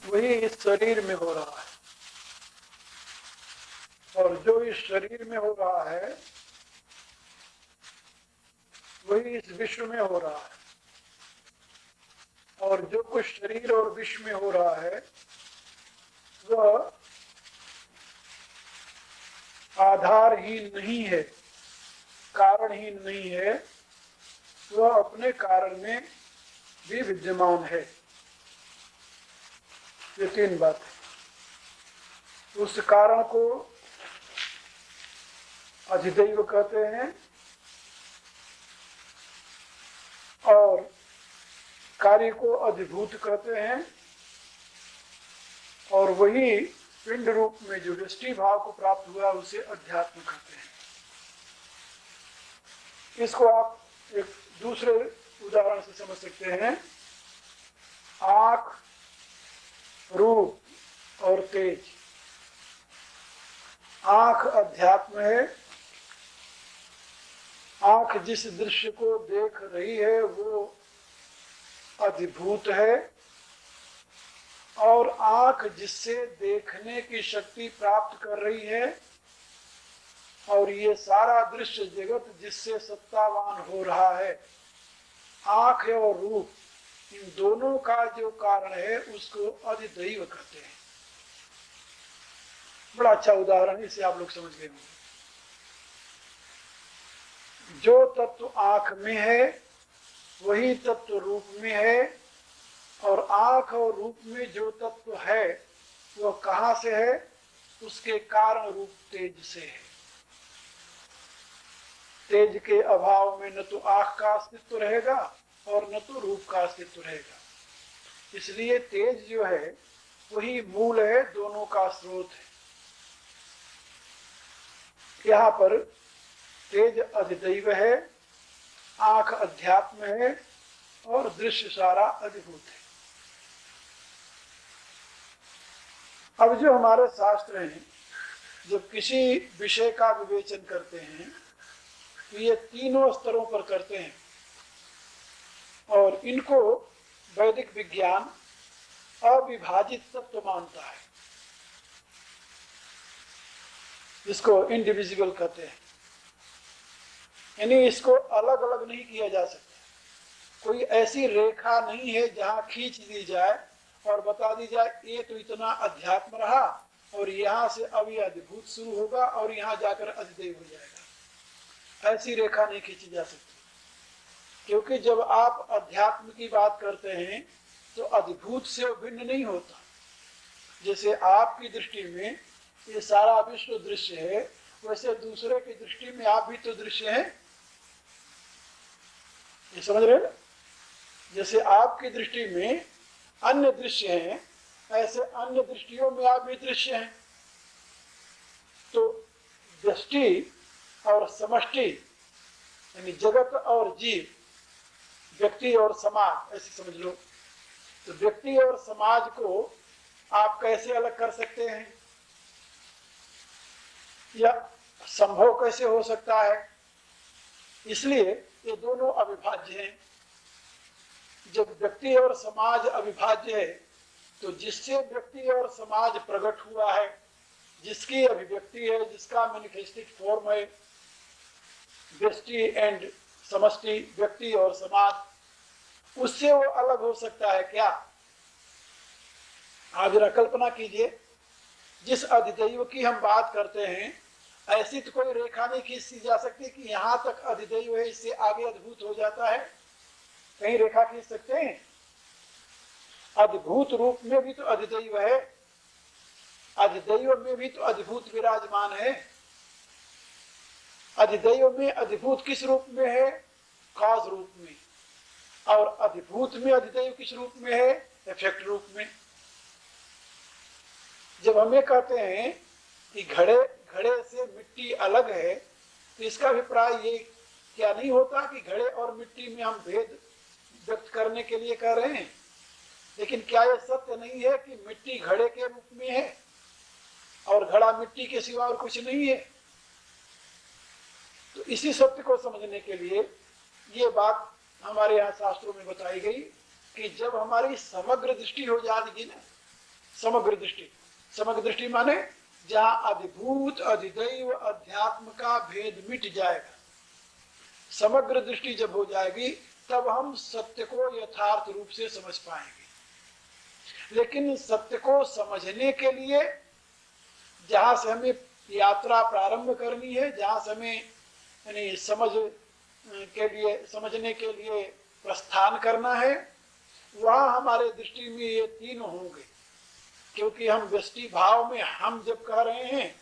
वही इस शरीर में हो रहा है, और जो इस शरीर में हो रहा है वही इस विश्व में हो रहा है, और जो कुछ शरीर और विश्व में हो रहा है वह आधारहीन नहीं है, कारणहीन नहीं है, वह अपने कारण में भी विद्यमान है। ये तीन बात है। उस कारण को अधिदैव कहते हैं और कार्य को अधिभूत कहते हैं, और वही पिंड रूप में जो व्यष्टि भाव को प्राप्त हुआ उसे अध्यात्म कहते हैं। इसको आप एक दूसरे उदाहरण से समझ सकते हैं। आँख, रूप और तेज। आँख अध्यात्म है। आँख जिस दृश्य को देख रही है वो अधिभूत है, और आँख जिससे देखने की शक्ति प्राप्त कर रही है, और ये सारा दृश्य जगत जिससे सत्तावान हो रहा है, आँख और रूप, इन दोनों का जो कारण है उसको अधिदैव कहते हैं। बड़ा अच्छा उदाहरण है, इसे आप लोग समझ गए होंगे। जो तत्व आँख में है वही तत्व रूप में है, और आँख और रूप में जो तत्व है वह कहाँ से है? उसके कारण रूप तेज से है। तेज के अभाव में न तो आँख का अस्तित्व रहेगा और न तो रूप का अस्तित्व रहेगा। इसलिए तेज जो है वही मूल है, दोनों का स्रोत है। यहाँ पर तेज अधिदैव है, आँख अध्यात्म है, और दृश्य सारा अधिभूत है। अब जो हमारे शास्त्र हैं, जब किसी विषय का विवेचन करते हैं तो ये तीनों स्तरों पर करते हैं, और इनको वैदिक विज्ञान अविभाजित तत्व मानता है, जिसको इंडिविजुअल कहते हैं। यानी इसको अलग अलग नहीं किया जा सकता। कोई ऐसी रेखा नहीं है जहां खींच दी जाए और बता दी जाए ये तो इतना अध्यात्म रहा और यहां से अब ये अधिभूत शुरू होगा और यहां जाकर अधिदैव हो जाएगा। ऐसी रेखा नहीं खींची जा सकती, क्योंकि जब आप अध्यात्म की बात करते हैं तो अधिभूत से वो भिन्न नहीं होता। जैसे आपकी दृष्टि में ये सारा विश्व दृश्य है, वैसे दूसरे की दृष्टि में आप भी तो दृश्य हैं। ये समझ रहे हैं? जैसे आपकी दृष्टि में अन्य दृश्य हैं, ऐसे अन्य दृष्टियों में आप भी दृश्य हैं। तो व्यष्टि और समष्टि यानी जगत और जीव, व्यक्ति और समाज, ऐसे समझ लो। तो व्यक्ति और समाज को आप कैसे अलग कर सकते हैं, या संभव कैसे हो सकता है? इसलिए ये दोनों अविभाज्य हैं। जब व्यक्ति और समाज अविभाज्य है तो जिससे व्यक्ति और समाज प्रकट हुआ है, जिसकी अभिव्यक्ति है, जिसका मैनिफेस्टेड फॉर्म है, व्यष्टि एंड समष्टि, व्यक्ति और समाज, उससे वो अलग हो सकता है क्या? आप जरा कल्पना कीजिए, जिस अधिदैव की हम बात करते हैं ऐसी तो कोई रेखा नहीं खींची जा सकती कि यहां तक अधिदैव है, इससे आगे अद्भुत हो जाता है। कहीं रेखा खींच सकते हैं? अद्भुत रूप में भी तो अधिदैव है, अधिदैव में भी तो अधिभूत विराजमान है। अधिदैव में अधिभूत किस रूप में है? कॉज रूप में। और अधिभूत में अधिदैव किस रूप में है? इफेक्ट रूप में। जब हमें कहते हैं कि घड़े से मिट्टी अलग है, तो इसका अभिप्राय ये क्या नहीं होता कि घड़े और मिट्टी में हम भेद व्यक्त करने के लिए कह रहे हैं? लेकिन क्या यह सत्य नहीं है कि मिट्टी घड़े के रूप में है और घड़ा मिट्टी के सिवा और कुछ नहीं है? तो इसी सत्य को समझने के लिए ये बात हमारे यहाँ शास्त्रों में बताई गई कि जब हमारी समग्र दृष्टि हो जाएगी ना, समग्र दृष्टि। समग्र दृष्टि माने जहां अधिभूत अधिदैव अध्यात्म का भेद मिट जाएगा। समग्र दृष्टि जब हो जाएगी तब हम सत्य को यथार्थ रूप से समझ पाएंगे। लेकिन सत्य को समझने के लिए जहां से हमें यात्रा प्रारंभ करनी है, जहां से हमें यानी समझने के लिए प्रस्थान करना है, वहां हमारे दृष्टि में ये तीन होंगे। क्योंकि हम व्यष्टि भाव में हम जब कह रहे हैं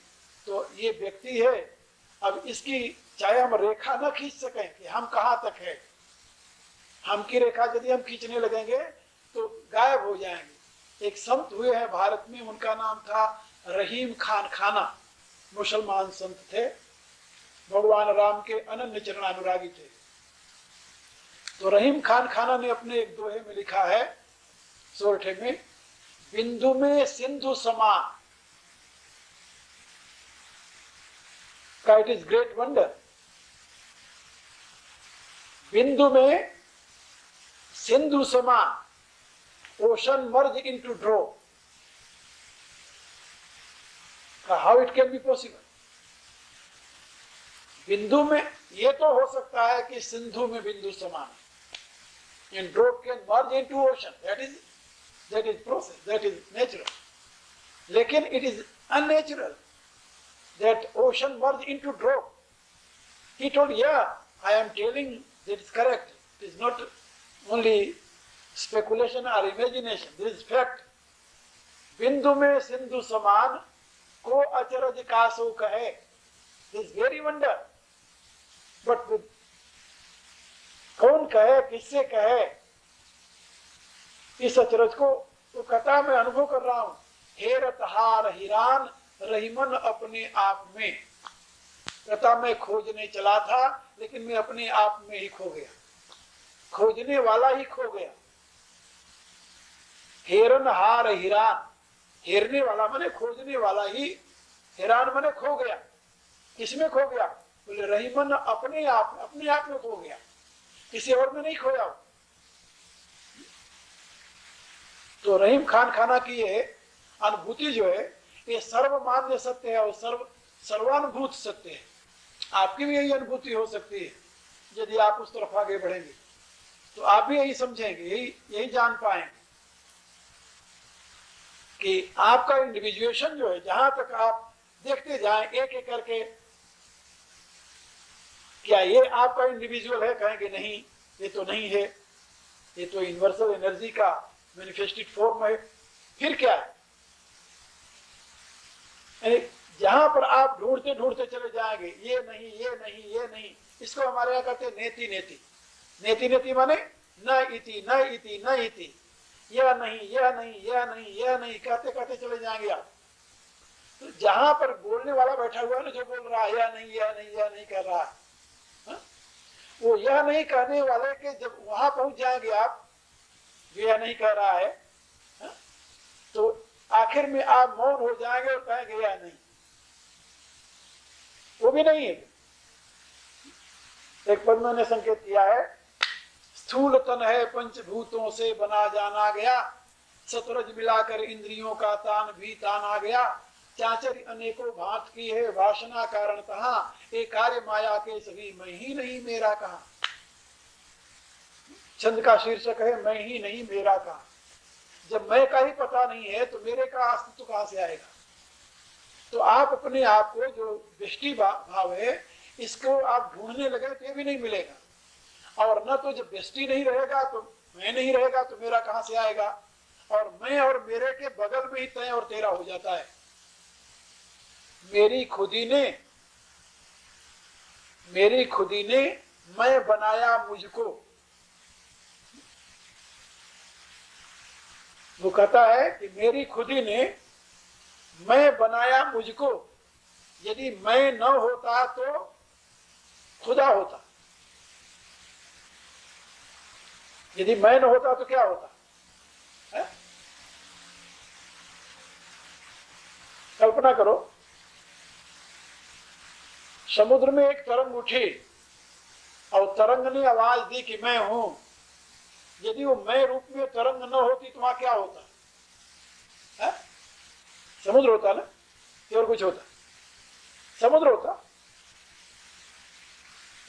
तो ये व्यक्ति है, अब इसकी चाहे हम रेखा न खींच सकें कि हम कहाँ तक है, हम की रेखा यदि हम खींचने लगेंगे तो गायब हो जाएंगे। एक संत हुए हैं भारत में, उनका नाम था रहीम खान खाना, मुसलमान संत थे, भगवान राम के अनन्य चरणानुरागी थे। तो रहीम खान खाना ने अपने एक दोहे में लिखा है, सोरठे में, बिंदु में सिंधु समान का इट इज ग्रेट वंडर। बिंदु में सिंधु समान, ocean merge into draw. How it can be possible? बिंदु में ये तो हो सकता है कि सिंधु में बिंदु समान, इन drop can merge into ocean, that is process, that is natural. लेकिन it is unnatural that ocean merge into drop. He told, yeah, I am telling that is correct. It is not only speculation or imagination. This is fact. बिंदु में सिंधु समान को अचरज कासो कहे. This is very wonder. But कौन कहे, किससे कहे इस अचरज को? तो कहता मैं अनुभव कर रहा हूं। हेरत हार हिरान रहीमन अपने आप में। कहता मैं खोजने चला था लेकिन मैं अपने आप में ही खो गया, खोजने वाला ही खो गया। हेरन हार हिरान, हेरने वाला माने खोजने वाला ही, हिरान माने खो गया। किसमें खो गया? बोले रहीमन अपने आप में खो गया, किसी और में नहीं खोया। तो रहीम खान खाना की ये अनुभूति जो है ये सर्वमान्य सत्य है और सर्वानुभूत सत्य है। आपकी भी यही अनुभूति हो सकती है यदि आप उस तरफ आगे बढ़ेंगे तो आप भी यही समझेंगे, यही जान पाएंगे कि आपका इंडिविजुएशन जो है, जहां तक आप देखते जाएं एक एक करके, क्या ये आपका इंडिविजुअल है? कहेंगे नहीं, ये तो नहीं है, ये तो यूनिवर्सल एनर्जी का मैनिफेस्टेड फॉर्म है। फिर क्या है? जहां पर आप ढूंढते ढूंढते चले जाएंगे, ये नहीं, ये नहीं, ये नहीं, इसको हमारे यहाँ कहते हैं नेति नेति। नेति नेति माने न इति न इति न इति, यह नहीं, यह नहीं, यह नहीं, यह नहीं, कहते कहते चले जाएंगे आप। तो जहां पर बोलने वाला बैठा हुआ है ना, जो बोल रहा है यह नहीं, यह नहीं, यह नहीं कर रहा है, वो यह नहीं कहने वाले के जब वहां पहुंच जाएंगे आप, जो यह नहीं कह रहा है, तो आखिर में आप मौन हो जाएंगे और कहेंगे यह नहीं, वो भी नहीं है। एक पद मैंने संकेत किया है, स्थूल तन है पंचभूतों से बना जाना गया, सतरज मिलाकर इंद्रियों का तान भी ताना गया, चाचर अनेकों भांत की है वासना कारण कहा, एक कार्य माया के सभी मैं ही नहीं मेरा कहा। छंद का शीर्षक है मैं ही नहीं मेरा कहा। जब मैं का ही पता नहीं है तो मेरे का अस्तित्व कहां से आएगा? तो आप अपने आप को, जो व्यष्टि भाव है, इसको आप ढूंढने लगे तो ये भी नहीं मिलेगा। और न तो जब व्यष्टि नहीं रहेगा तो मैं नहीं रहेगा तो मेरा कहां से आएगा? और मैं और मेरे के बगल में ही तय और तेरा हो जाता है। मेरी खुदी ने मैं बनाया मुझको। वो कहता है कि मेरी खुदी ने मैं बनाया मुझको। यदि मैं न होता तो खुदा होता, यदि मैं न होता तो क्या होता है? कल्पना करो, समुद्र में एक तरंग उठी और तरंग ने आवाज दी कि मैं हूं। यदि वो मैं रूप में तरंग न होती तो वहां क्या होता है? समुद्र होता ना, कि और कुछ होता? समुद्र होता।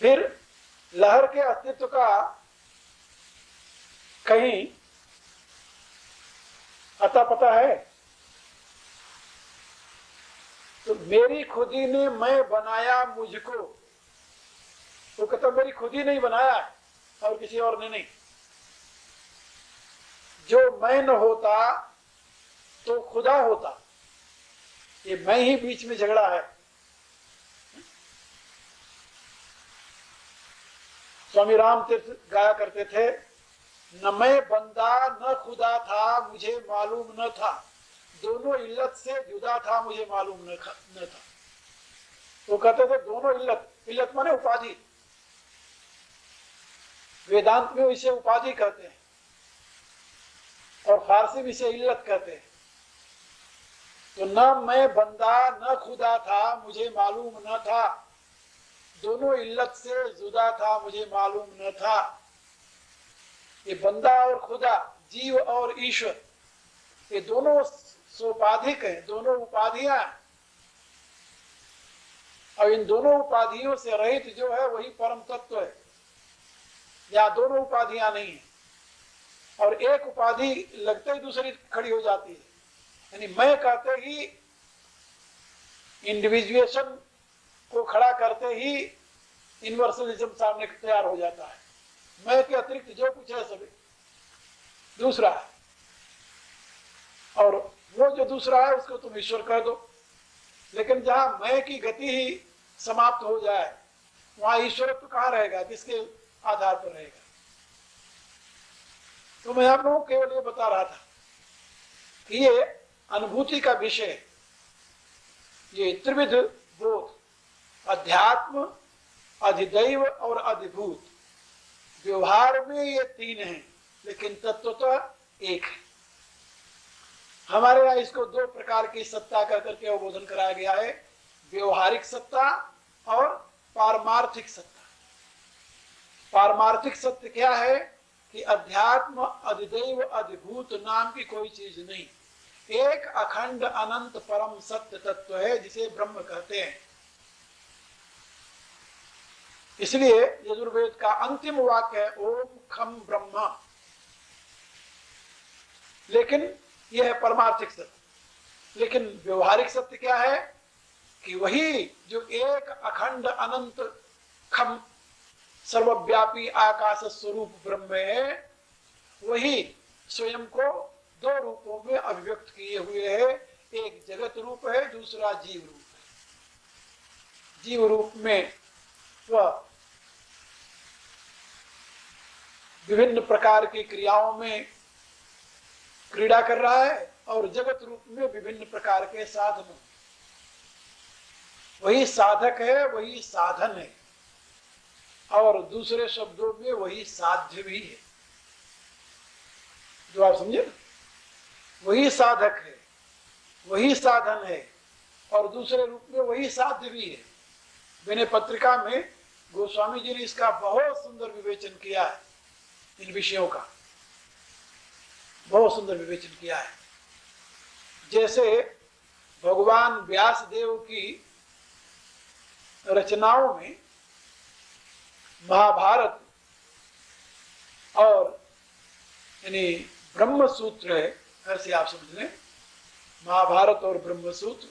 फिर लहर के अस्तित्व का कहीं अता पता है? तो मेरी खुदी ने मैं बनाया मुझको, तो कहता मेरी खुदी नहीं बनाया और किसी और ने नहीं। जो मैं न होता तो खुदा होता, ये मैं ही बीच में झगड़ा है। स्वामी राम तीर्थ गाया करते थे, न मैं बंदा न खुदा था मुझे मालूम न था, दोनों इल्लत से जुदा था मुझे मालूम न था। तो कहते थे दोनों इल्लत, इल्लत माने उपाधि, वेदांत में इसे उपाधि कहते हैं और फारसी में इसे इल्लत कहते हैं। तो न मैं बंदा न खुदा था मुझे मालूम न था, दोनों इल्लत से जुदा था मुझे मालूम न था। ये बंदा और खुदा, जीव और ईश्वर, ये दोनों सोपाधिक हैं, दोनों उपाधियां। और इन दोनों उपाधियों से रहित जो है वही परम तत्व है। या दोनों उपाधियां नहीं है और एक उपाधि लगते ही दूसरी खड़ी हो जाती है। यानी मैं कहते ही इंडिविजुएशन को खड़ा करते ही यूनिवर्सलिज्म सामने तैयार हो जाता है। मैं के अतिरिक्त जो कुछ है सभी दूसरा है, और वो जो दूसरा है उसको तुम ईश्वर कह दो। लेकिन जहां मैं की गति ही समाप्त हो जाए वहां ईश्वरत्व कहां रहेगा, किसके आधार पर रहेगा? तो मैं आप लोगों को केवल ये बता रहा था कि ये अनुभूति का विषय, ये त्रिविध बोध, अध्यात्म, अधिदैव और अधिभूत, व्यवहार में ये तीन हैं लेकिन तत्वतः एक है। हमारे यहाँ इसको दो प्रकार की सत्ता कह करके अवबोधन कराया गया है, व्यवहारिक सत्ता और पारमार्थिक सत्ता। पारमार्थिक सत्य क्या है कि अध्यात्म, अधिदैव, अधिभूत नाम की कोई चीज नहीं, एक अखंड अनंत परम सत्य तत्व है जिसे ब्रह्म कहते हैं। इसलिए यजुर्वेद का अंतिम वाक्य है ओम खम ब्रह्म। लेकिन यह है परमार्थिक सत्य। लेकिन व्यवहारिक सत्य क्या है कि वही जो एक अखंड अनंत खम सर्वव्यापी आकाश स्वरूप ब्रह्म है, वही स्वयं को दो रूपों में अभिव्यक्त किए हुए है। एक जगत रूप है, दूसरा जीव रूप है। जीव रूप में वह विभिन्न प्रकार की क्रियाओं में क्रीड़ा कर रहा है और जगत रूप में विभिन्न प्रकार के साधनों, वही साधक है, वही साधन है, और दूसरे शब्दों में वही साध्य भी है। जो आप समझे ना, वही साधक है, वही साधन है और दूसरे रूप में वही साध्य भी है। विनय पत्रिका में गोस्वामी जी ने इसका बहुत सुंदर विवेचन किया है, इन विषयों का बहुत सुंदर विवेचन किया है। जैसे भगवान व्यास देव की रचनाओं में महाभारत और यानी ब्रह्म सूत्र है, ऐसे आप समझ लें, महाभारत और ब्रह्म सूत्र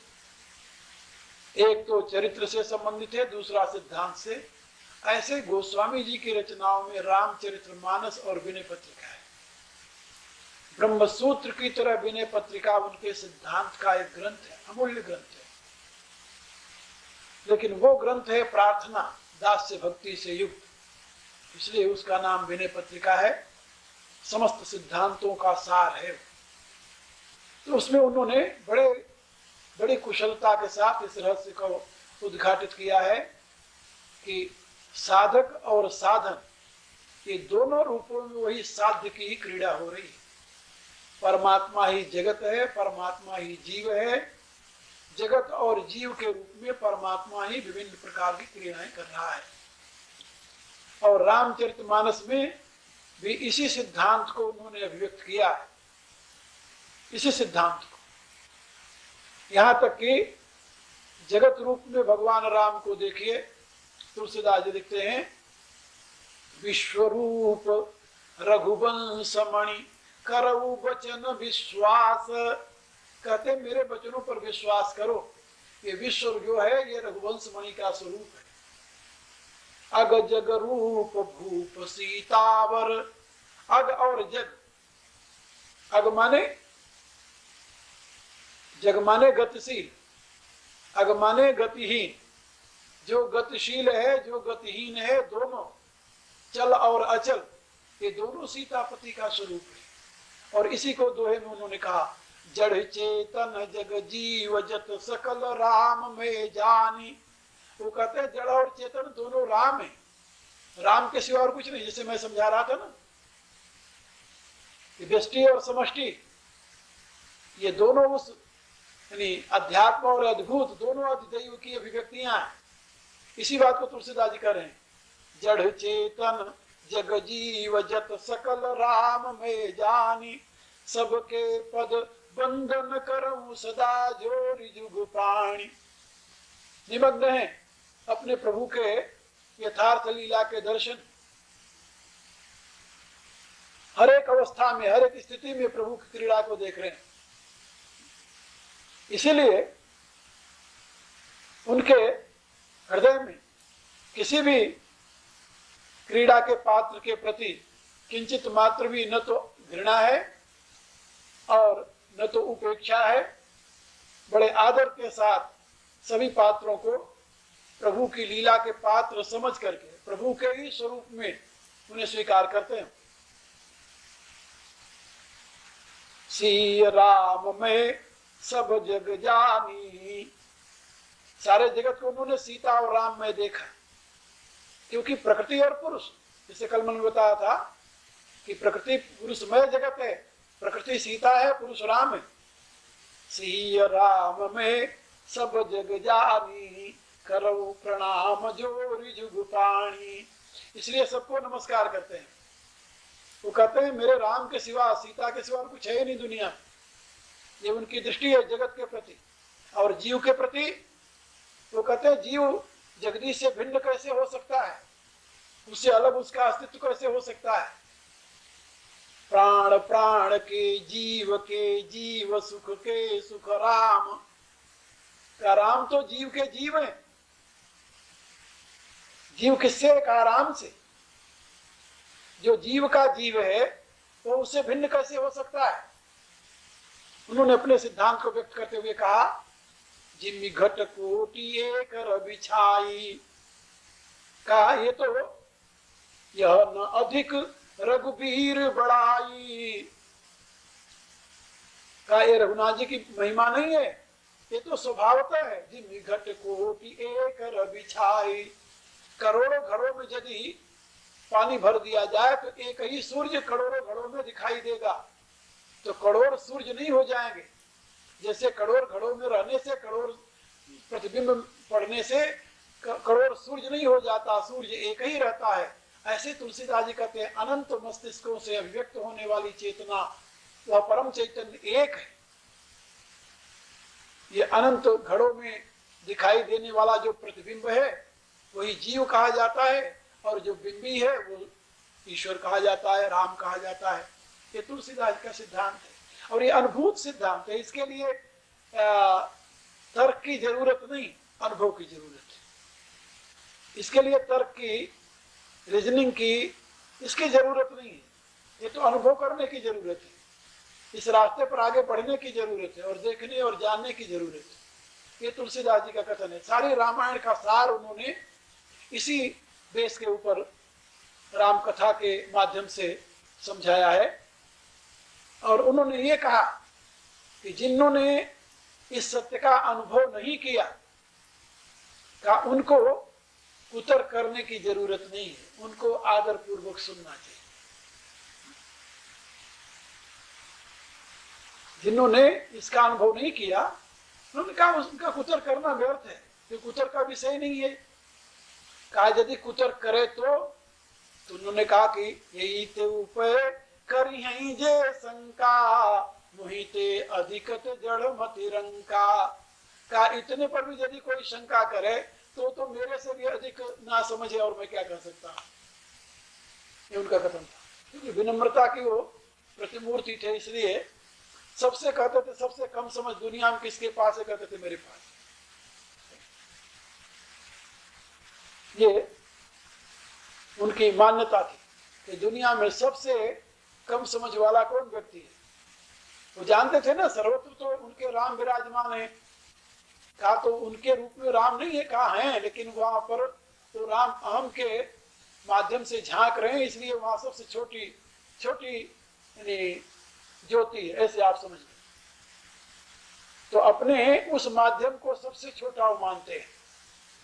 एक तो चरित्र से संबंधित है, दूसरा सिद्धांत से। ऐसे गोस्वामी जी की रचनाओं में रामचरितमानस और विनय पत्रिका है। ब्रह्म सूत्र की तरह विनय पत्रिका उनके सिद्धांत का एक ग्रंथ है, अमूल्य ग्रंथ है। लेकिन वो ग्रंथ है प्रार्थना दास्य भक्ति से युक्त, इसलिए उसका नाम विनय पत्रिका है। समस्त सिद्धांतों का सार है। तो उसमें उन्होंने बड़ी कुशलता के साथ इस रहस्य को उद्घाटित किया है कि साधक और साधन ये दोनों रूपों में वही साध्य की ही क्रीड़ा हो रही है। परमात्मा ही जगत है, परमात्मा ही जीव है। जगत और जीव के रूप में परमात्मा ही विभिन्न प्रकार की क्रियाएं कर रहा है। और रामचरितमानस में भी इसी सिद्धांत को उन्होंने अभिव्यक्त किया है, इसी सिद्धांत को। यहां तक कि जगत रूप में भगवान राम को देखिए, तुलसीदास जी लिखते हैं, विश्वरूप रघुवंश मणि करऊ वचन विश्वास। कहते मेरे वचनों पर विश्वास करो, ये विश्व जो है ये रघुवंश मणि का स्वरूप है। अग जग रूप भूप सीतावर, अग और जग, अग माने जग माने गतिशील, अग माने गतिहीन, जो गतिशील है जो गतिहीन है, दोनों चल और अचल, ये दोनों सीतापति का स्वरूप है। और इसी को दोहे में उन्होंने कहा, जड़ चेतन जग जीव जत सकल राम में जानी। वो कहते हैं जड़ और चेतन दोनों राम है, राम के सिवा और कुछ नहीं। जैसे मैं समझा रहा था ना, व्यष्टि और समष्टि ये दोनों उस यानी अध्यात्म और अद्भुत दोनों अधिदैव की अभिव्यक्तियां हैं। इसी बात को तुलसीदास जी कह रहे हैं, जड़ चेतन जग जीव जत सकल राम में जानी, सबके पद बंधन करऊं सदा जोरि जुग प्राणी। निमग्न है अपने प्रभु के यथार्थ लीला के दर्शन, हर एक अवस्था में हर एक स्थिति में प्रभु की क्रीड़ा को देख रहे हैं। इसीलिए उनके हृदय में किसी भी क्रीड़ा के पात्र के प्रति किंचित मात्र भी न तो घृणा है और न तो उपेक्षा है। बड़े आदर के साथ सभी पात्रों को प्रभु की लीला के पात्र समझ करके प्रभु के ही स्वरूप में उन्हें स्वीकार करते हैं। सी राम में सब जग जानी, सारे जगत को उन्होंने सीता और राम में देखा, क्योंकि प्रकृति और पुरुष, जैसे कल मैंने बताया था कि प्रकृति पुरुषमय जगत है, प्रकृति सीता है, पुरुष राम है। सी राम में सब जग जानी, करऊ प्रणाम जोरि जुग प्राणी। इसलिए सबको नमस्कार करते हैं। वो कहते हैं मेरे राम के सिवा, सीता के सिवा कुछ है ही नहीं दुनिया। ये उनकी दृष्टि है जगत के प्रति और जीव के प्रति। वो कहते हैं जीव जगदीश से भिन्न कैसे हो सकता है, उससे अलग उसका अस्तित्व कैसे हो सकता है। प्राण प्राण के जीव सुख के सुख राम, का राम तो जीव के जीव है। जीव किससे? का राम से। जो जीव का जीव है वो उससे भिन्न कैसे हो सकता है। उन्होंने अपने सिद्धांत को व्यक्त करते हुए कहा, जिम्मी घट कोटि एक बिछाई, कहा ये तो यह न अधिक रघुबीर बड़ाई, कहा ये रघुनाथ जी की महिमा नहीं है, ये तो स्वभावतः है। जिम्मी घट कोटि एक बिछाई, करोड़ों घरों में यदि पानी भर दिया जाए तो एक ही सूर्य करोड़ों घरों में दिखाई देगा, तो करोड़ सूर्य नहीं हो जाएंगे। जैसे करोड़ घरों में रहने से करोड़ प्रतिबिंब पड़ने से करोड़ सूर्य नहीं हो जाता, सूर्य एक ही रहता है। ऐसे तुलसीदास जी कहते हैं अनंत मस्तिष्कों से अभिव्यक्त होने वाली चेतना वह परम चैतन्य एक है। ये अनंत घड़ों में दिखाई देने वाला जो प्रतिबिंब है वही जीव कहा जाता है, और जो बिंबी है वो ईश्वर कहा जाता है, राम कहा जाता है। ये तुलसीदास का सिद्धांत है और ये अनुभूत सिद्धांत है। इसके लिए तर्क की जरूरत नहीं, अनुभव की जरूरत है। इसके लिए तर्क की, रीजनिंग की इसकी जरूरत नहीं है। ये तो अनुभव करने की जरूरत है, इस रास्ते पर आगे बढ़ने की जरूरत है और देखने और जानने की जरूरत है। ये तुलसीदास जी का कथन है। सारी रामायण का सार उन्होंने इसी बेस के ऊपर राम कथा के माध्यम से समझाया है। और उन्होंने ये कहा कि जिन्होंने इस सत्य का अनुभव नहीं किया का उनको उतर करने की जरूरत नहीं है, उनको आदर पूर्वक सुनना चाहिए। जिन्होंने इसका अनुभव नहीं किया उन्होंने कहा उनका कुतर करना व्यर्थ है, ये कुतर का विषय नहीं है। कहा यदि कुतर करे तो उन्होंने कहा कि यही ते उपाय करी जे शंका, मोहिते अधिकत जड़ मतिरंका का इतने पर भी यदि कोई शंका करे तो मेरे से भी अधिक ना समझे और मैं क्या कर सकता। ये उनका कथन था, क्योंकि विनम्रता की वो प्रतिमूर्ति थे, इसलिए सबसे कहते थे सबसे कम समझ दुनिया में किसके पास है, कहते थे मेरे पास। ये उनकी मान्यता थी कि दुनिया में सबसे कम समझ वाला कौन व्यक्ति है। वो जानते थे ना सर्वत्र तो उनके राम विराजमान है, कहा तो उनके रूप में राम नहीं है, कहा है, लेकिन वहां पर तो राम अहम के माध्यम से झांक रहे हैं, इसलिए वहां सबसे छोटी छोटी यानी ज्योति है, ऐसे आप समझ लें। तो अपने उस माध्यम को सबसे छोटा वो मानते हैं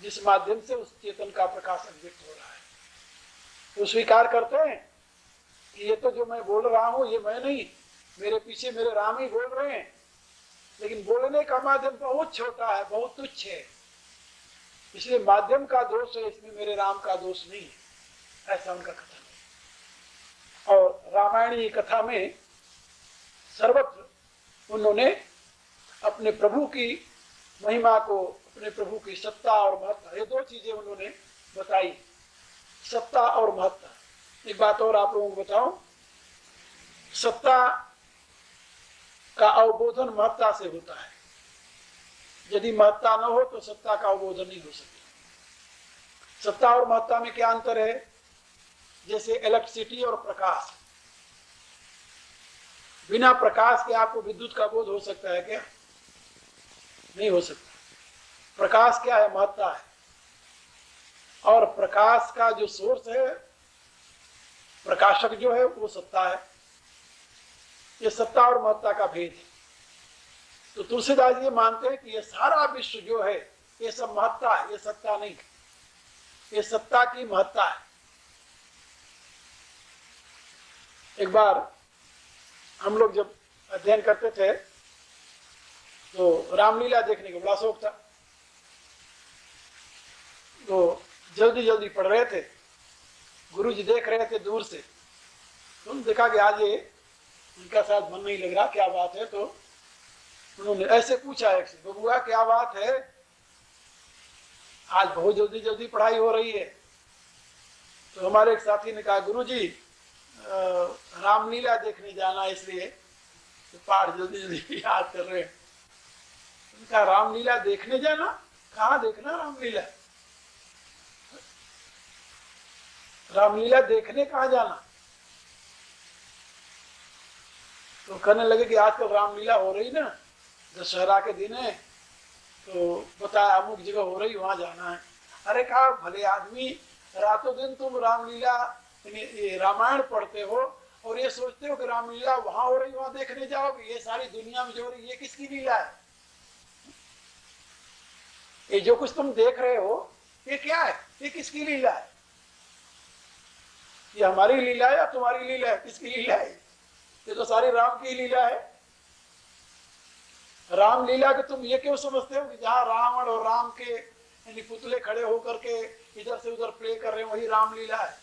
जिस माध्यम से उस चेतन का प्रकाशन व्यक्त हो रहा है। तो स्वीकार करते हैं कि ये तो जो मैं बोल रहा हूं ये मैं नहीं, मेरे पीछे मेरे राम ही बोल रहे हैं, लेकिन बोलने का माध्यम बहुत छोटा है, बहुत तुच्छ है, इसलिए माध्यम का दोष है, इसमें मेरे राम का दोष नहीं है, ऐसा उनका कथन है। और रामायणी कथा में सर्वत्र उन्होंने अपने प्रभु की महिमा को, अपने प्रभु की सत्ता और महत्ता, ये दो चीजें उन्होंने बताई, सत्ता और महत्ता। एक बात और आप लोगों को बताऊं, सत्ता का अवबोधन महत्ता से होता है, यदि महत्ता न हो तो सत्ता का अवबोधन नहीं हो सकता। सत्ता और महत्ता में क्या अंतर है? जैसे इलेक्ट्रिसिटी और प्रकाश, बिना प्रकाश के आपको विद्युत का बोध हो सकता है क्या? नहीं हो सकता। प्रकाश क्या है? महत्ता है। और प्रकाश का जो सोर्स है, प्रकाशक जो है, वो सत्ता है। ये सत्ता और महत्ता का भेद है। तो तुलसीदास ये मानते हैं कि ये सारा विश्व जो है ये सब महत्ता है, ये सत्ता नहीं, ये सत्ता की महत्ता है। एक बार हम लोग जब अध्ययन करते थे तो रामलीला देखने का बड़ा शौक था, तो जल्दी जल्दी पढ़ रहे थे, गुरुजी देख रहे थे दूर से, तो देखा कि आज ये उनका साथ मन नहीं लग रहा, क्या बात है? तो उन्होंने ऐसे पूछा एक से, बबुआ क्या बात है, आज बहुत जल्दी जल्दी पढ़ाई हो रही है। तो हमारे एक साथी ने कहा, गुरुजी रामलीला देखने जाना, इसलिए तो पाठ जल्दी जल्दी याद कर रहे हैं। उनका रामलीला देखने जाना? कहाँ देखना रामलीला? रामलीला देखने कहाँ जाना? तो कहने लगे कि आजकल रामलीला हो रही ना, दशहरा के दिन है, तो बताया अमुक जगह हो रही, वहां जाना है। अरे कहा, भले आदमी, रातों दिन तुम रामलीला रामायण पढ़ते हो और ये सोचते हो कि रामलीला वहां हो रही वहां देखने जाओगे, ये सारी दुनिया में जो हो रही ये किसकी लीला है? ये जो कुछ तुम देख रहे हो ये क्या है? ये किसकी लीला है? ये हमारी लीला है या तुम्हारी लीला है? किसकी लीला है? ये तो सारी राम की लीला है। रामलीला के तुम ये क्यों समझते हो कि जहां रावण और राम के पुतले खड़े होकर के इधर से उधर प्ले कर रहे हैं वही रामलीला है?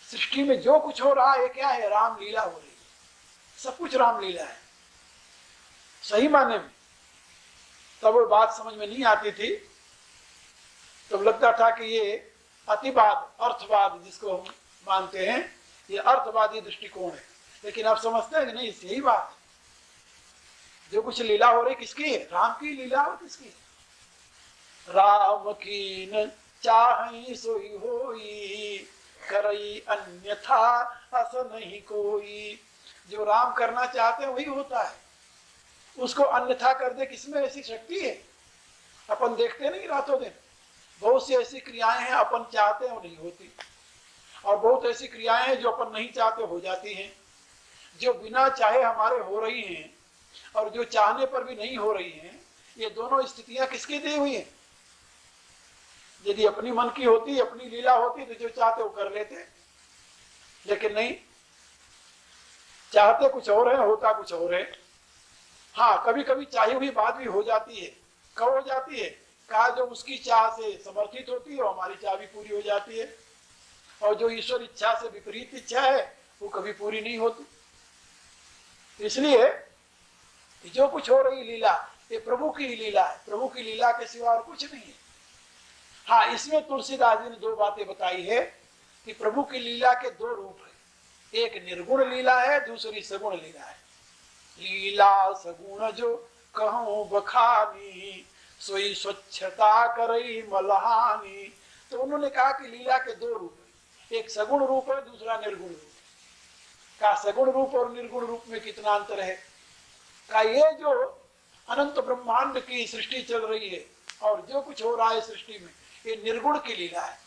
सृष्टि में जो कुछ हो रहा है क्या है? रामलीला हो रही है, सब कुछ रामलीला है सही माने में। तब वो बात समझ में नहीं आती थी, तब लगता था कि ये अतिवाद, अर्थवाद जिसको हम मानते हैं, ये अर्थवादी दृष्टिकोण है। लेकिन आप समझते हैं कि नहीं, यही बात है। जो कुछ लीला हो रही किसकी है? राम की लीला हो। किसकी? राम की न चाहि सोई होई, करई अन्यथा अस नहीं कोई। जो राम करना चाहते हैं वही होता है, उसको अन्यथा कर दे, किसमें ऐसी शक्ति है? अपन देखते नहीं रातों दिन, बहुत सी ऐसी क्रियाएं हैं अपन चाहते हैं वो नहीं होती, और बहुत ऐसी क्रियाएं हैं जो अपन नहीं चाहते हो जाती हैं। जो बिना चाहे हमारे हो रही हैं और जो चाहने पर भी नहीं हो रही हैं, ये दोनों स्थितियां किसकी दी हुई हैं? यदि अपनी मन की होती, अपनी लीला होती, तो जो चाहते वो कर लेते, लेकिन नहीं, चाहते कुछ और है, होता कुछ और है। हाँ, कभी कभी चाही हुई बात भी हो जाती है। कब हो जाती है? कहा जो उसकी चाह से समर्थित होती है और हमारी चाह भी पूरी हो जाती है, और जो ईश्वर इच्छा से विपरीत इच्छा है वो कभी पूरी नहीं होती। इसलिए जो कुछ हो रही लीला ये प्रभु की ही लीला है, प्रभु की लीला के सिवा और कुछ नहीं है। हाँ, इसमें तुलसीदास जी ने दो बातें बताई है कि प्रभु की लीला के दो रूप है, एक निर्गुण लीला है, दूसरी सगुण लीला है। लीला सगुण जो कहूं बखानी, सोई स्वच्छता करई मलहानी। तो उन्होंने कहा कि लीला के दो रूप है, एक सगुण रूप है, दूसरा निर्गुण रूप है। का सगुण रूप और निर्गुण रूप में कितना अंतर है? का ये जो अनंत ब्रह्मांड की सृष्टि चल रही है और जो कुछ हो रहा है सृष्टि में, ये निर्गुण की लीला है।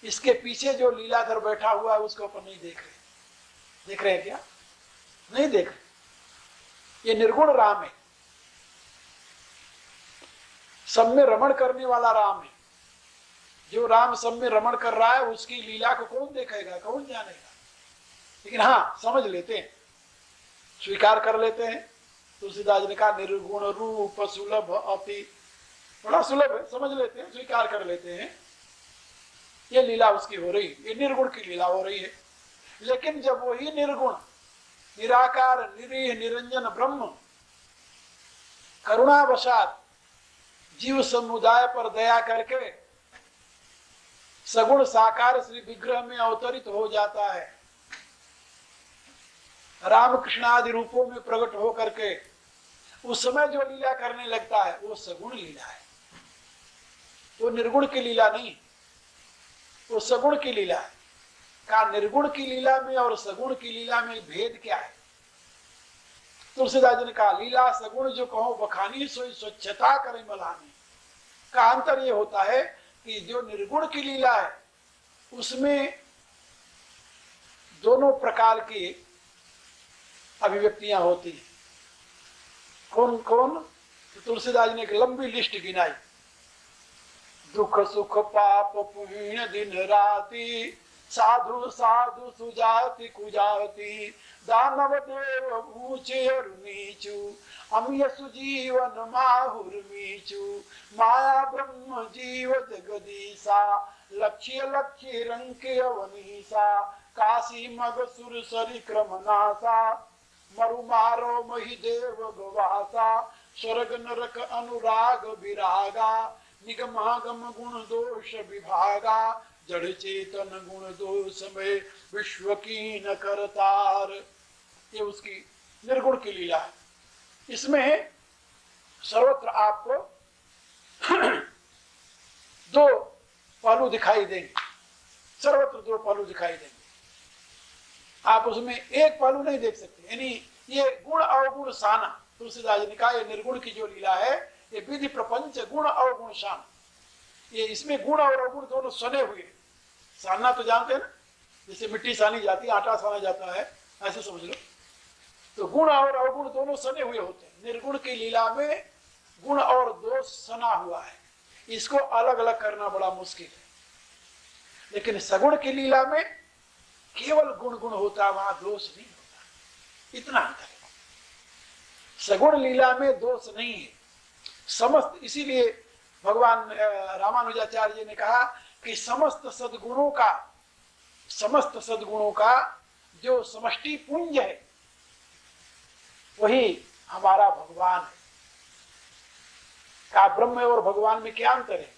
इसके पीछे जो लीलाधर बैठा हुआ है उसको अपन नहीं देख रहे। देख रहे हैं क्या? नहीं देख रहे। ये निर्गुण राम है, सब में रमण करने वाला राम है। जो राम सब में रमण कर रहा है उसकी लीला को कौन देखेगा, कौन जानेगा? लेकिन हाँ, समझ लेते हैं, स्वीकार कर लेते हैं। तुलसीदास ने कहा निर्गुण रूप सुलभ अति, बड़ा सुलभ है, समझ लेते हैं, स्वीकार कर लेते हैं। ये लीला उसकी हो रही, ये निर्गुण की लीला हो रही है। लेकिन जब वही निर्गुण निराकार निरीह निरंजन ब्रह्म करुणावशात जीव समुदाय पर दया करके सगुण साकार श्री विग्रह में अवतरित हो जाता है, रामकृष्ण आदि रूपों में प्रकट हो करके उस समय जो लीला करने लगता है वो सगुण लीला है, वो निर्गुण की लीला नहीं, वो सगुण की लीला है। का निर्गुण की लीला में और सगुण की लीला में भेद क्या है? तुलसीदास जी ने कहा लीला सगुण जो कहो बखानी, सोई स्वच्छता करे मलानी। का अंतर ये होता है कि जो निर्गुण की लीला है उसमें दोनों प्रकार की अभिव्यक्तियां होती हैं। कौन कौन? तो तुलसीदास ने एक लंबी लिस्ट गिनाई। दुख सुख पाप पुण्य दिन राति, साधु साधु सुजाति कुजाति, दानव देव ऊंचे नीचू, अमीय सुजीवन माहुर मीचू, माया ब्रह्म जीव जगदीशा, लक्ष्य लक्ष्य रंग अवनीसा, काशी मग सुर सरि क्रमनासा, मरु मारो मही देव गवासा, स्वर्ग नरक अनुराग विरागा, निगमागम गुण दोष विभागा, जड़ चेतन गुण दोष में विश्व की न करतार। ये उसकी निर्गुण की लीला है। इसमें सर्वत्र आपको दो पहलू दिखाई देंगे, सर्वत्र दो पहलू दिखाई देंगे। आप उसमें एक पहलू नहीं देख सकते। यानी ये गुण अवगुण साना, तुलसीदास ने कहा ये निर्गुण की जो लीला है ये विधि प्रपंच गुण अवगुण शान, ये इसमें गुण और अवगुण दोनों सने हुए। सानना तो जानते हैं ना, जैसे मिट्टी सानी जाती है, आटा साना जाता है, ऐसे समझ लो। तो गुण और अवगुण दोनों सने हुए होते हैं। निर्गुण की लीला में गुण और दोष सना हुआ है, इसको अलग अलग करना बड़ा मुश्किल है। लेकिन सगुण की लीला में केवल गुण गुण होता है, वहां दोष नहीं होता। इतना अंतर है। सगुण लीला में दोष नहीं है समस्त। इसीलिए भगवान रामानुजाचार्य जी ने कहा कि समस्त सद्गुणों का जो समष्टि पुंज है वही हमारा भगवान है। कहा ब्रह्म और भगवान में क्या अंतर है?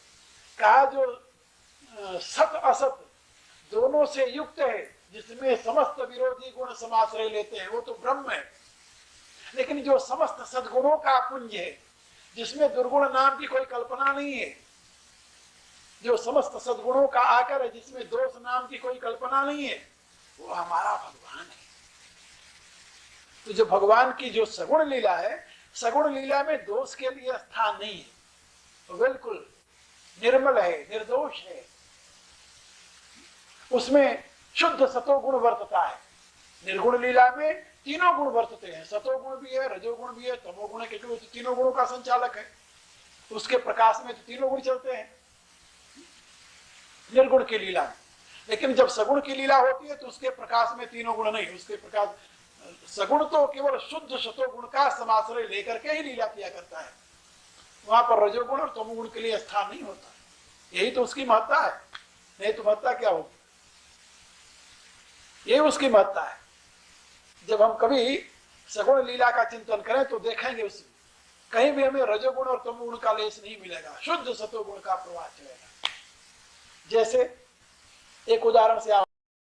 कहा जो सत असत दोनों से युक्त है, जिसमें समस्त विरोधी गुण समाश्रय लेते हैं, वो तो ब्रह्म है। लेकिन जो समस्त सद्गुणों का पुंज है, जिसमें दुर्गुण नाम की कोई कल्पना नहीं है, जो समस्त सद्गुणों का आकर है, जिसमें दोष नाम की कोई कल्पना नहीं है, वो हमारा भगवान है। तो जो भगवान की जो सगुण लीला है, सगुण लीला में दोष के लिए स्थान नहीं है, तो बिल्कुल निर्मल है, निर्दोष है। उसमें शुद्ध सतोगुण वर्तता है। निर्गुण लीला में तीनों गुण वर्तते हैं, सतोगुण भी है, रजोगुण भी है, तमोगुण है, क्योंकि तीनों गुणों का संचालक है। उसके प्रकाश में तो तीनों गुण चलते हैं निर्गुण की लीला में। लेकिन जब सगुण की लीला होती है तो उसके प्रकाश में तीनों गुण नहीं, उसके प्रकाश सगुण तो केवल शुद्ध सतोगुण का समाश्रय लेकर के ही लीला किया करता है। वहां पर रजोगुण और तमोगुण के लिए स्थान नहीं होता। यही तो उसकी महत्ता है, नहीं तो महत्ता क्या होगी? यही उसकी महत्ता है। जब हम कभी सगुण लीला का चिंतन करें तो देखेंगे उसमें कहीं भी हमें रजोगुण और तमोगुण का लेस नहीं मिलेगा, शुद्ध सतोगुण का प्रवाह चलेगा। जैसे एक उदाहरण से आप